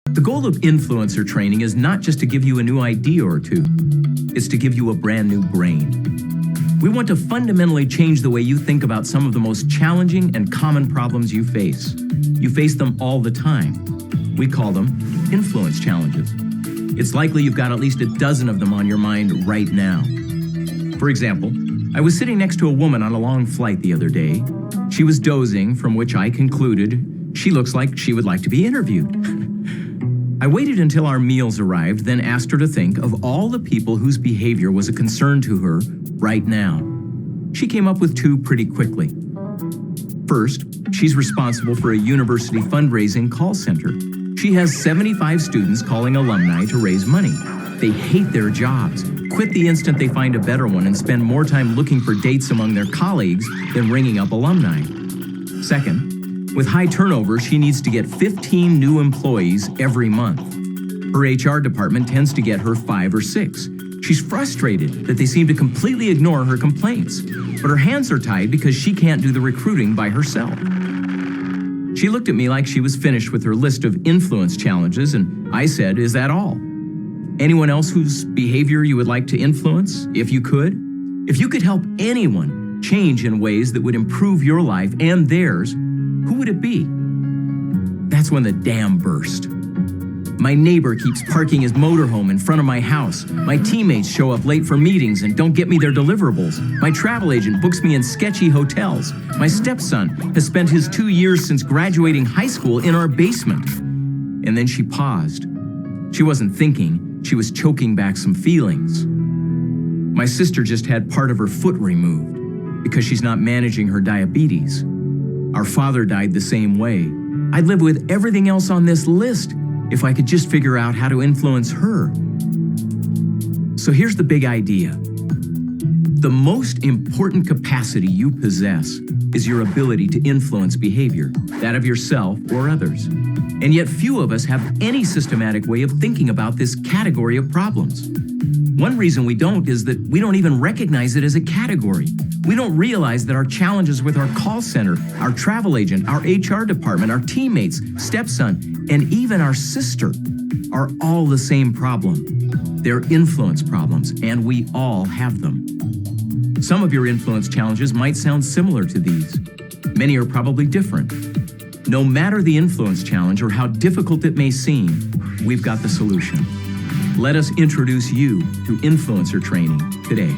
The goal of influencer training is not just to give you a new idea or two. It's to give you a brand new brain. We want to fundamentally change the way you think about some of the most challenging and common problems you face. You face them all the time. We call them influence challenges. It's likely you've got at least a dozen of them on your mind right now. For example, I was sitting next to a woman on a long flight the other day. She was dozing, from which I concluded she looks like she would like to be interviewed. I waited until our meals arrived, then asked her to think of all the people whose behavior was a concern to her right now. She came up with two pretty quickly. First, she's responsible for a university fundraising call center. She has 75 students calling alumni to raise money. They hate their jobs, quit the instant they find a better one, and spend more time looking for dates among their colleagues than ringing up alumni. Second, with high turnover, she needs to get 15 new employees every month. Her HR department tends to get her 5 or 6. She's frustrated that they seem to completely ignore her complaints, but her hands are tied because she can't do the recruiting by herself. She looked at me like she was finished with her list of influence challenges, and I said, "Is that all? Anyone else whose behavior you would like to influence, if you could? If you could help anyone change in ways that would improve your life and theirs, who would it be?" That's when the dam burst. My neighbor keeps parking his motorhome in front of my house. My teammates show up late for meetings and don't get me their deliverables. My travel agent books me in sketchy hotels. My stepson has spent his 2 years since graduating high school in our basement. And then she paused. She wasn't thinking, she was choking back some feelings. My sister just had part of her foot removed because she's not managing her diabetes. Our father died the same way. I'd live with everything else on this list if I could just figure out how to influence her. So here's the big idea. The most important capacity you possess is your ability to influence behavior, that of yourself or others. And yet few of us have any systematic way of thinking about this category of problems. One reason we don't is that we don't even recognize it as a category. We don't realize that our challenges with our call center, our travel agent, our HR department, our teammates, stepson, and even our sister are all the same problem. They're influence problems, and we all have them. Some of your influence challenges might sound similar to these. Many are probably different. No matter the influence challenge or how difficult it may seem, we've got the solution. Let us introduce you to influencer training today.